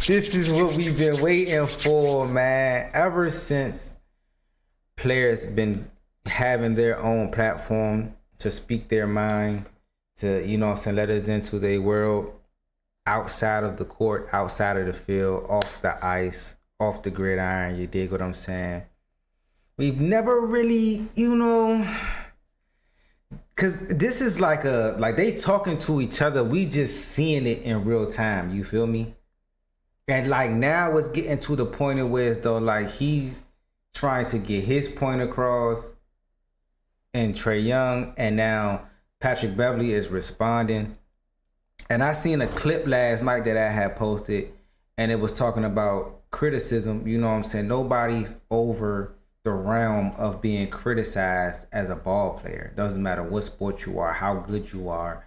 This is what we've been waiting for, man. Ever since players been having their own platform to speak their mind, to, you know what I'm saying, let us into their world outside of the court, outside of the field, off the ice, off the gridiron, you dig what I'm saying? We've never really, you know, because this is like they talking to each other. We just seeing it in real time, you feel me? And like now it's getting to the point of where it's though like he's trying to get his point across and Trae Young, and now Patrick Beverley is responding. And I seen a clip last night that I had posted, and it was talking about criticism. You know what I'm saying? Nobody's over the realm of being criticized as a ball player. Doesn't matter what sport you are, how good you are,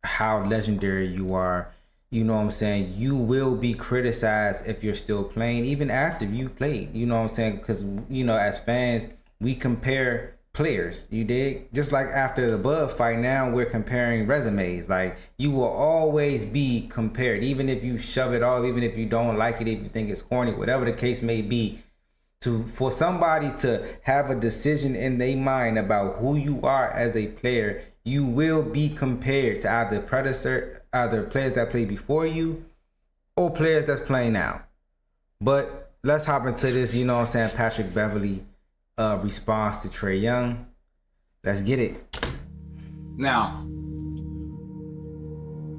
how legendary you are. You know what I'm saying? You will be criticized if you're still playing, even after you played. You know what I'm saying? Because, you know, as fans, we compare players. You dig? Just like after the Bud fight, now we're comparing resumes. Like, you will always be compared, even if you shove it off, even if you don't like it, if you think it's corny, whatever the case may be. For somebody to have a decision in their mind about who you are as a player, you will be compared to either players that played before you or players that's playing now. But let's hop into this, you know what I'm saying, Patrick Beverley response to Trae Young. Let's get it. Now,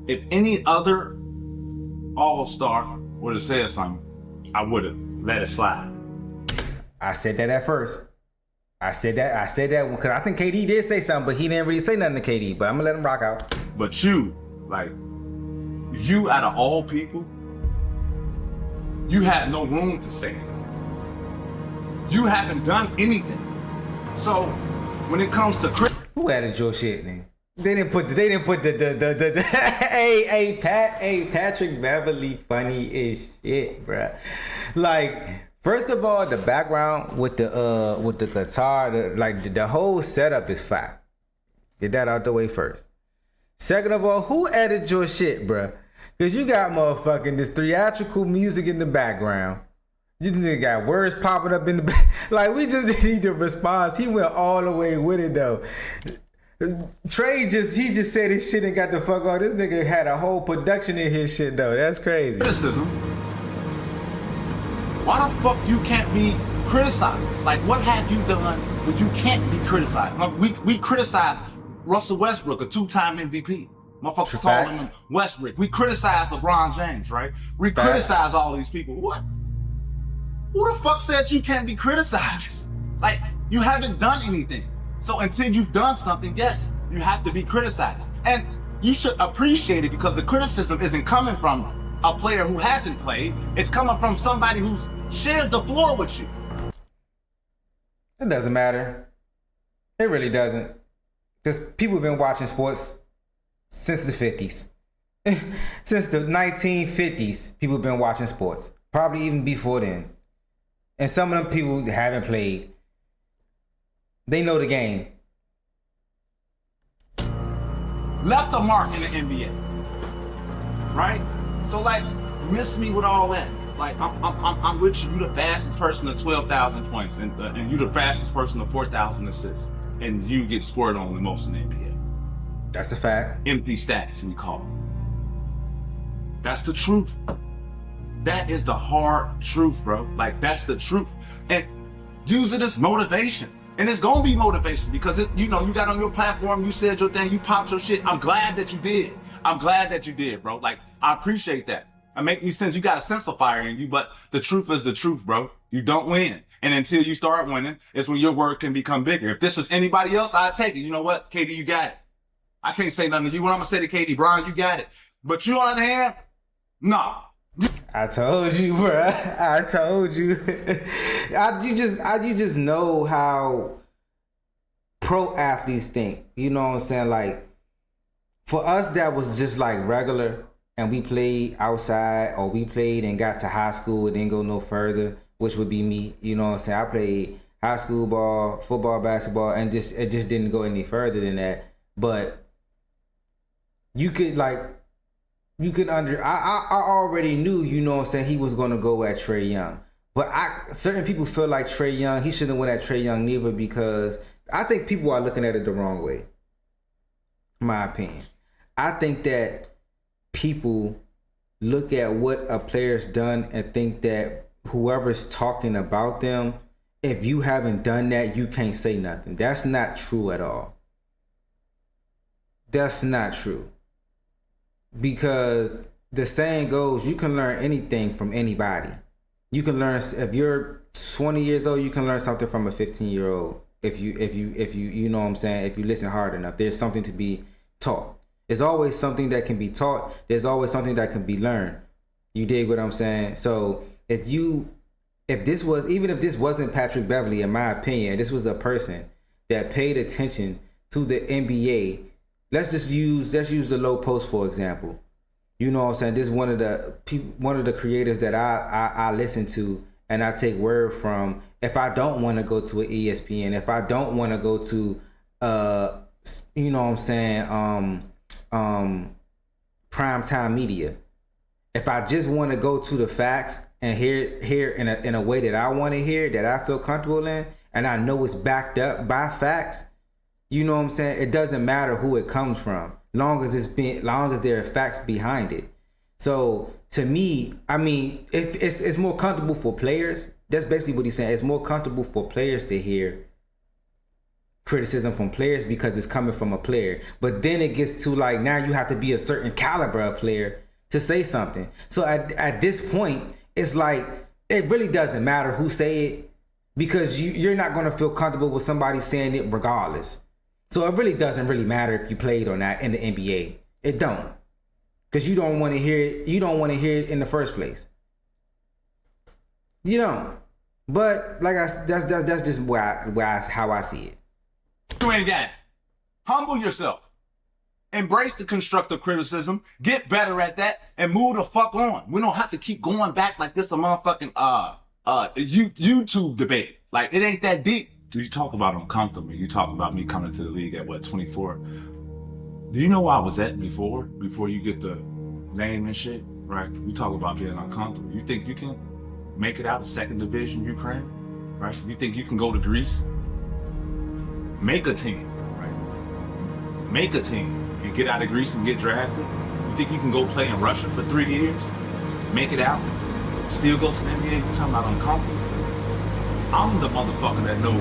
if any other all-star would have said something, I would have let it slide. I said that at first. I said that because I think KD did say something, but he didn't really say nothing to KD. But I'm gonna let him rock out. But you, like, you out of all people, you had no room to say anything. You haven't done anything. So when it comes to who added your shit, nigga? They didn't put the hey Patrick Beverley funny as shit, bruh. Like, first of all, the background with the guitar, the whole setup is fire. Get that out the way first. Second of all, who edited your shit, bruh? Cause you got motherfucking this theatrical music in the background. You just got words popping up in the back. Like, we just need the response. He went all the way with it though. Trae just said his shit and got the fuck off. This nigga had a whole production in his shit though. That's crazy. criticism, why the fuck you can't be criticized? Like, what have you done where you can't be criticized? Like, we criticize Russell Westbrook, a 2-time MVP. Motherfuckers calling him Westbrook. We criticize LeBron James, right? We criticize all these people. What? Who the fuck said you can't be criticized? Like, you haven't done anything. So until you've done something, yes, you have to be criticized. And you should appreciate it because the criticism isn't coming from a player who hasn't played. It's coming from somebody who's shared the floor with you. It doesn't matter. It really doesn't. Because people have been watching sports since the 50s. Since the 1950s, people have been watching sports. Probably even before then. And some of them people haven't played. They know the game. Left a mark in the NBA. Right? So, like, miss me with all that. Like, I'm with you. You're the fastest person to 12,000 points, and you're the fastest person to 4,000 assists, and you get scored on the most in the NBA. That's a fact. Empty stats, we call them. That's the truth. That is the hard truth, bro. Like, that's the truth. And use it as motivation. And it's gonna be motivation because you got on your platform, you said your thing, you popped your shit. I'm glad that you did. I'm glad that you did, bro. Like, I appreciate that. It makes me sense. You got a sense of fire in you, but the truth is the truth, bro. You don't win. And until you start winning, it's when your word can become bigger. If this was anybody else, I'd take it. You know what? KD, you got it. I can't say nothing to you. What I'm gonna say to KD, Brian, you got it. But you on the other hand, nah. I told you, bruh. I told you. You just know how pro athletes think. You know what I'm saying? Like, for us, that was just like regular, and we played outside, or we played and got to high school and didn't go no further, which would be me. You know what I'm saying? I played high school ball, football, basketball, and it just didn't go any further than that. But you could, like, you could I already knew, you know what I'm saying, he was gonna go at Trae Young. But certain people feel like Trae Young, he shouldn't went at Trae Young neither, because I think people are looking at it the wrong way. My opinion. I think that people look at what a player's done and think that whoever's talking about them, if you haven't done that, you can't say nothing. That's not true at all. That's not true. Because the saying goes, you can learn anything from anybody. You can learn, if you're 20 years old, you can learn something from a 15-year-old. If you know what I'm saying, if you listen hard enough, there's something to be taught. There's always something that can be taught. There's always something that can be learned. You dig what I'm saying? So if this wasn't Patrick Beverley, in my opinion, this was a person that paid attention to the NBA. Let's use the low post for example. You know what I'm saying? This is one of the creators that I listen to and I take word from. If I don't want to go to an ESPN, if I don't want to go to you know what I'm saying, primetime media. If I just want to go to the facts and hear in a way that I want to hear, that I feel comfortable in, and I know it's backed up by facts, you know what I'm saying? It doesn't matter who it comes from, long as there are facts behind it. So to me, I mean, if it's more comfortable for players. That's basically what he's saying. It's more comfortable for players to hear criticism from players because it's coming from a player. But then it gets to like, now you have to be a certain caliber of player to say something. So at this point, it's like, it really doesn't matter who say it, because you're not going to feel comfortable with somebody saying it regardless. So it really doesn't really matter if you played or not in the NBA. It don't. Because you don't want to hear it. You don't want to hear it in the first place. You don't. But like that's just how I see it. You ain't got it. Humble yourself. Embrace the constructive criticism. Get better at that and move the fuck on. We don't have to keep going back like this a motherfucking YouTube debate. Like, it ain't that deep. You talk about uncomfortable. You talk about me coming to the league at 24. Do you know where I was at before you get the name and shit, right? We talk about being uncomfortable. You think you can make it out of second division Ukraine, right? You think you can go to Greece? Make a team, right? Make a team and get out of Greece and get drafted. You think you can go play in Russia for 3 years, make it out, still go to the NBA? You talking about uncomfortable? I'm the motherfucker that know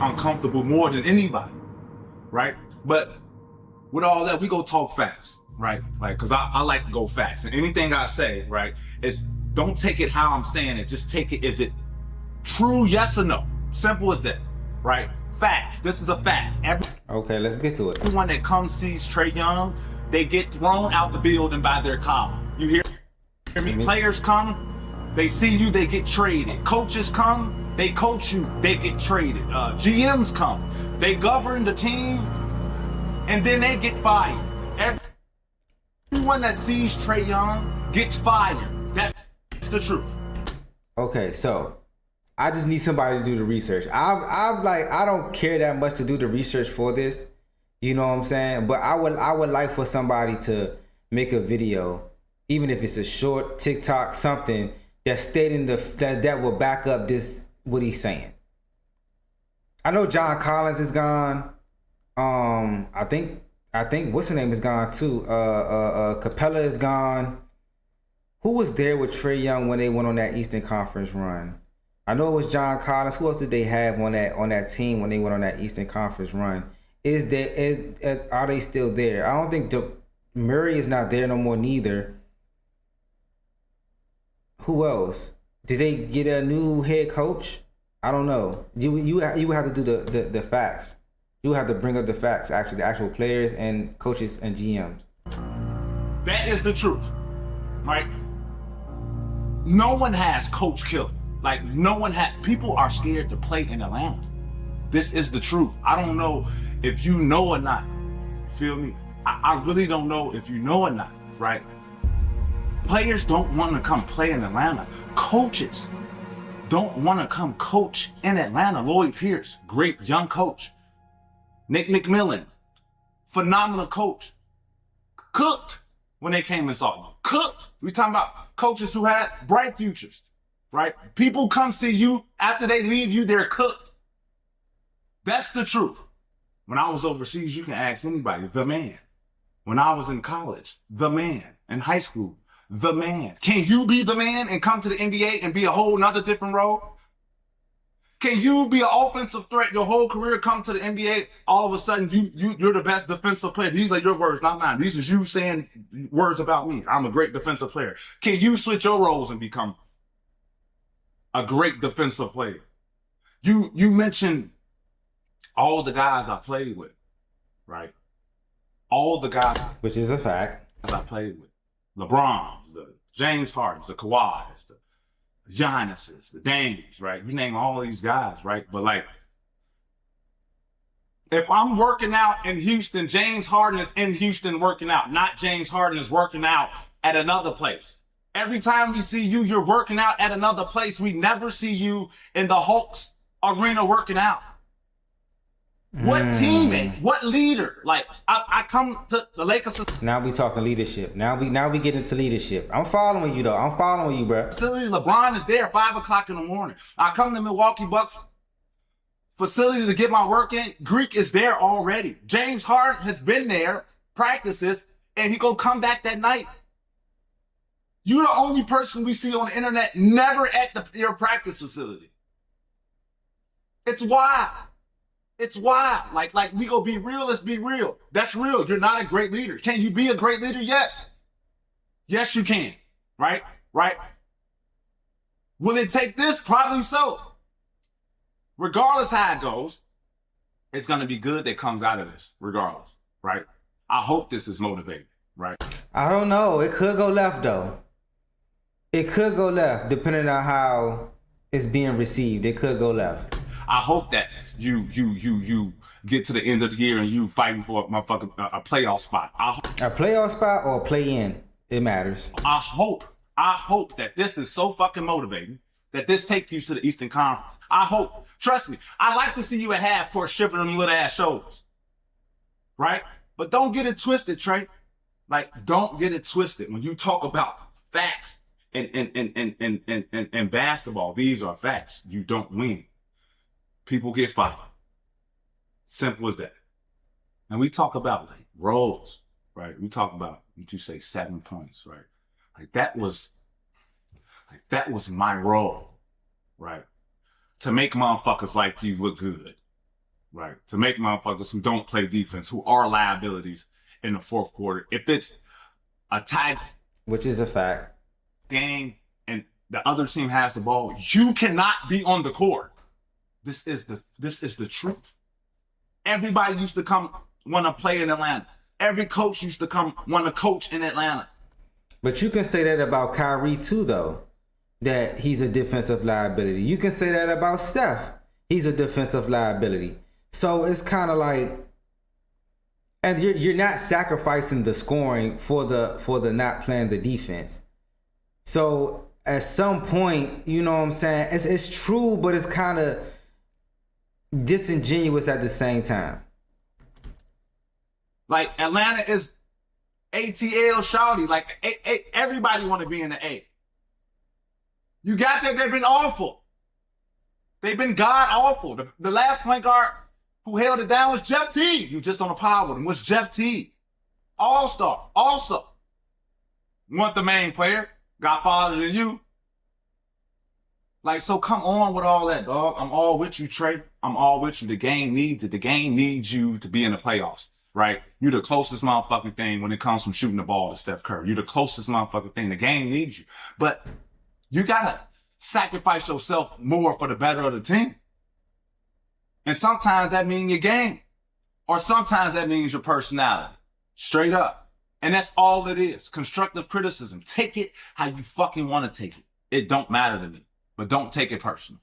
uncomfortable more than anybody, right? But with all that, we go talk facts, right? Like, cause I like to go facts, and anything I say, right, is don't take it how I'm saying it. Just take it, is it true, yes or no? Simple as that, right? Facts. This is a fact. Okay, let's get to it. Everyone that comes sees Trae Young, they get thrown out the building by their collar. You hear me? Players come, they see you, they get traded. Coaches come, they coach you, they get traded. GMs come, they govern the team, and then they get fired. Everyone that sees Trae Young gets fired. That's the truth. Okay, so I just need somebody to do the research. I don't care that much to do the research for this. You know what I'm saying? But I would like for somebody to make a video, even if it's a short TikTok, something that's stating that will back up what he's saying. I know John Collins is gone. I think what's his name is gone too. Capella is gone. Who was there with Trae Young when they went on that Eastern Conference run? I know it was John Collins. Who else did they have on that team when they went on that Eastern Conference run? Are they still there? I don't think Murray is not there no more neither. Who else? Did they get a new head coach? I don't know. You have to do the facts. You have to bring up the facts, actually, the actual players and coaches and GMs. That is the truth, right? No one has coach killer. Like, no one has. People are scared to play in Atlanta. This is the truth. I don't know if you know or not. Feel me? I really don't know if you know or not, right? Players don't want to come play in Atlanta. Coaches don't want to come coach in Atlanta. Lloyd Pierce, great young coach. Nick McMillan, phenomenal coach. Cooked when they came and saw you. Cooked. We talking about coaches who had bright futures, right? People come see you after they leave you, they're cooked. That's the truth. When I was overseas, you can ask anybody, the man. When I was in college, the man. In high school, the man. Can you be the man and come to the NBA and be a whole nother different role? Can you be an offensive threat your whole career, come to the NBA, all of a sudden you're the best defensive player? These are your words, not mine. These are you saying words about me. I'm a great defensive player. Can you switch your roles and become a great defensive player? You mentioned all the guys I played with, right? All the guys. Which is a fact. I played with. LeBron, the James Hardens, the Kawhis, the Giannis's, the Dames, right? You name all these guys, right? But like, if I'm working out in Houston, James Harden is in Houston working out, not James Harden is working out at another place. Every time we see you, you're working out at another place. We never see you in the Hawks arena working out. What teammate? What leader? Like, I come to the Lakers. Now we talking leadership. Now we get into leadership. I'm following you though. I'm following you, bro. Facility, LeBron is there 5 o'clock in the morning. I come to Milwaukee Bucks facility to get my work in. Greek is there already. James Harden has been there, practices, and he gonna come back that night. You're the only person we see on the internet never at your practice facility. It's wild. It's wild. Like we gonna be real, let's be real. That's real. You're not a great leader. Can you be a great leader? Yes. Yes, you can. Right? Right? Will it take this? Probably so. Regardless how it goes, it's gonna be good that comes out of this, regardless. Right? I hope this is motivating, right? I don't know. It could go left though. It could go left, depending on how it's being received. It could go left. I hope that you get to the end of the year and you fighting for a motherfucking a playoff spot. A playoff spot or a play-in, it matters. I hope that this is so fucking motivating that this takes you to the Eastern Conference. I hope. Trust me, I like to see you at half court stripping them little ass shoulders. Right? But don't get it twisted, Trae. Like, don't get it twisted. When you talk about facts and basketball, these are facts. You don't win. People get fired. Simple as that. And we talk about like roles, right? We talk about, what you say, 7 points, right? Like that was my role, right? To make motherfuckers like you look good, right? To make motherfuckers who don't play defense, who are liabilities in the fourth quarter. If it's a tie, which is a fact, game and the other team has the ball, you cannot be on the court. This is the truth. Everybody used to come want to play in Atlanta. Every coach used to come want to coach in Atlanta. But you can say that about Kyrie too, though, that he's a defensive liability. You can say that about Steph. He's a defensive liability. So it's kind of like, and you're not sacrificing the scoring for the not playing the defense. So at some point, you know what I'm saying? It's true, but it's kind of disingenuous at the same time. Like Atlanta is ATL shawty. Like everybody want to be in the A. You got that? They've been awful. They've been god awful. The last point guard who held it down was Jeff Teague. You just on a power with him. Was Jeff Teague. All-star. Also. Want the main player. Got farther than you. Like, so come on with all that, dog. I'm all with you, Trae. I'm all with you. The game needs it. The game needs you to be in the playoffs, right? You're the closest motherfucking thing when it comes from shooting the ball to Steph Curry. You're the closest motherfucking thing. The game needs you. But you gotta sacrifice yourself more for the better of the team. And sometimes that means your game. Or sometimes that means your personality. Straight up. And that's all it is. Constructive criticism. Take it how you fucking want to take it. It don't matter to me. But don't take it personal.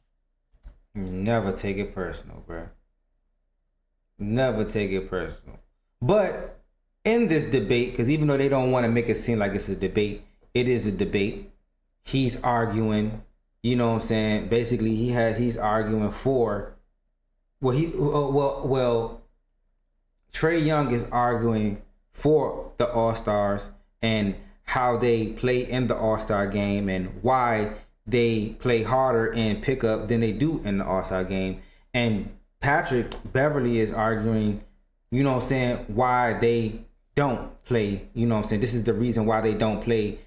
Never take it personal, bro. Never take it personal. But in this debate, because even though they don't want to make it seem like it's a debate, it is a debate. He's arguing, you know what I'm saying? Basically, he's arguing for, Trae Young is arguing for the All-Stars, and how they play in the All-Star game and why they play harder in pickup than they do in the All-Star game. And Patrick Beverley is arguing, you know what I'm saying, why they don't play, you know what I'm saying. This is the reason why they don't play,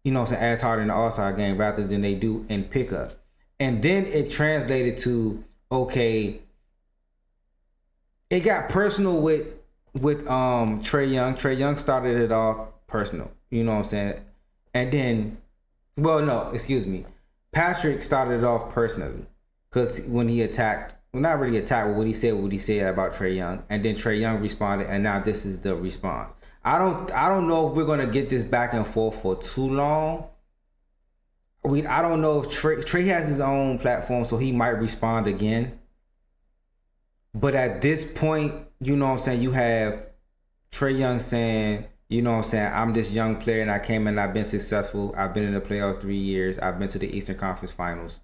you know what I'm saying, as hard in the All-Star game rather than they do in pickup. And then it translated to, okay, it got personal with Trae Young. Trae Young started it off personal, you know what I'm saying? And then, well, no, excuse me. Patrick started it off personally because when he attacked, well, not really attacked, but what he said about Trae Young, and then Trae Young responded, and now this is the response. I don't know if we're gonna get this back and forth for too long. I don't know if Trae has his own platform, so he might respond again. But at this point, you know what I'm saying, you have Trae Young saying, you know what I'm saying, I'm this young player and I came in and I've been successful. I've been in the playoffs 3 years. I've been to the Eastern Conference Finals.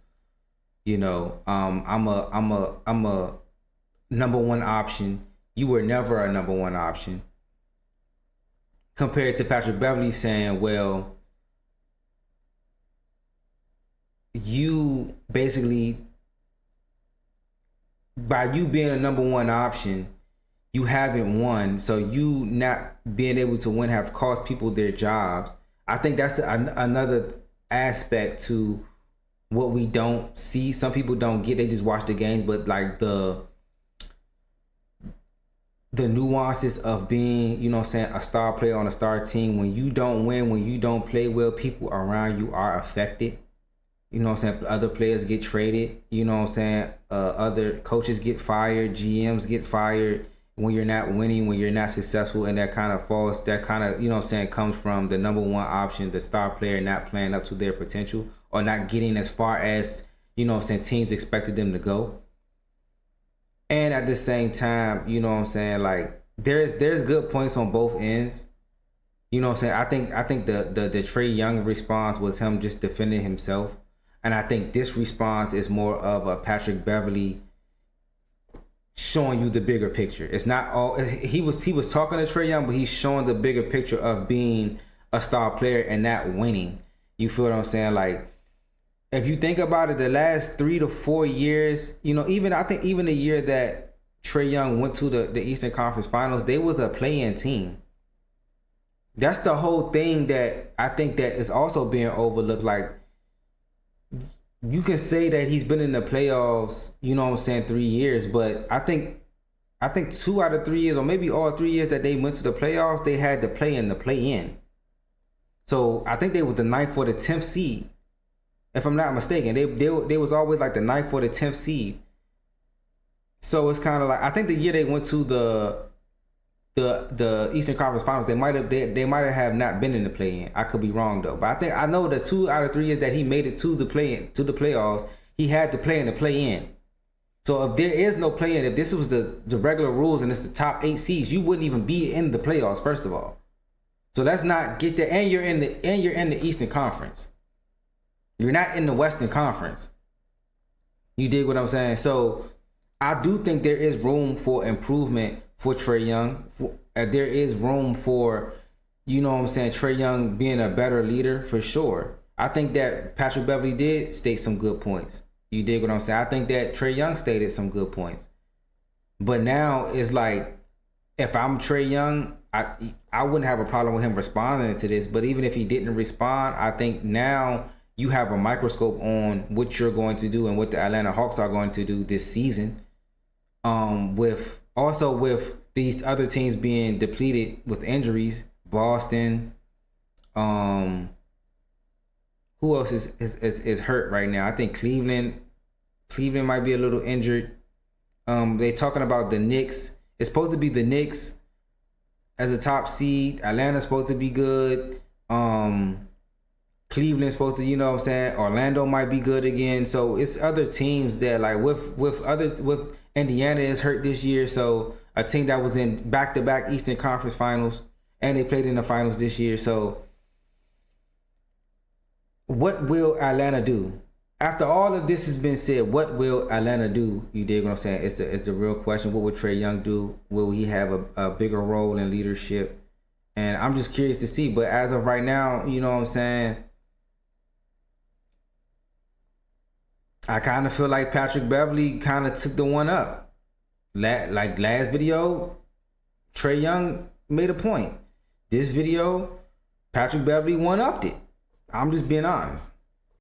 You know, I'm a number one option. You were never a number one option. Compared to Patrick Beverley saying, well, you basically, by you being a number one option, you haven't won. So you not being able to win have cost people their jobs. I think that's another aspect to what we don't see. Some people don't get, they just watch the games, but like the nuances of being, you know what I'm saying, a star player on a star team. When you don't win, when you don't play well, people around you are affected. You know what I'm saying? Other players get traded. You know what I'm saying? Other coaches get fired. GMs get fired when you're not winning, when you're not successful. And that kind of falls, that kind of, you know what I'm saying, comes from the number one option, the star player not playing up to their potential or not getting as far as, you know what I'm saying, teams expected them to go. And at the same time, you know what I'm saying, like there's good points on both ends. You know what I'm saying? I think the Trae Young response was him just defending himself. And I think this response is more of a Patrick Beverley showing you the bigger picture. It's not all he was talking to Trae Young, but he's showing the bigger picture of being a star player and not winning. You feel what I'm saying? Like, if you think about it, the last 3 to 4 years, you know, I think even the year that Trae Young went to the Eastern Conference Finals, they was a play-in team. That's the whole thing that I think that is also being overlooked. Like, you can say that he's been in the playoffs, you know what I'm saying, 3 years, but I think 2 out of 3 years, or maybe all 3 years that they went to the playoffs, they had to play in the play-in. So I think they was the 9th or the 10th seed, if I'm not mistaken. They was always like the 9th or the 10th seed. So it's kind of like, I think the year they went to the Eastern Conference Finals, they might have not been in the play-in. I could be wrong though, but I know the 2 out of 3 years that he made it to the playoffs, he had to play in the play-in. So if there is no play-in, if this was the regular rules and it's the top 8 seeds, you wouldn't even be in the playoffs, first of all. So let's not get there. And you're in the Eastern Conference. You're not in the Western Conference. You dig what I'm saying? So I do think there is room for improvement for Trae Young. There is room for, you know what I'm saying, Trae Young being a better leader for sure. I think that Patrick Beverley did state some good points. You dig what I'm saying? I think that Trae Young stated some good points. But now it's like, if I'm Trae Young, I wouldn't have a problem with him responding to this. But even if he didn't respond, I think now you have a microscope on what you're going to do and what the Atlanta Hawks are going to do this season. With these other teams being depleted with injuries, Boston, who else is hurt right now? I think Cleveland might be a little injured. They talking about the Knicks. It's supposed to be the Knicks as a top seed. Atlanta's supposed to be good. Cleveland's supposed to, you know what I'm saying, Orlando might be good again. So it's other teams that, like, with Indiana is hurt this year. So a team that was in back-to-back Eastern Conference Finals, and they played in the finals this year. So what will Atlanta do? After all of this has been said, what will Atlanta do? You dig what I'm saying? It's the real question. What will Trae Young do? Will he have a bigger role in leadership? And I'm just curious to see. But as of right now, you know what I'm saying? I kind of feel like Patrick Beverley kind of took the one up. Like last video, Trae Young made a point. This video, Patrick Beverley one-upped it. I'm just being honest.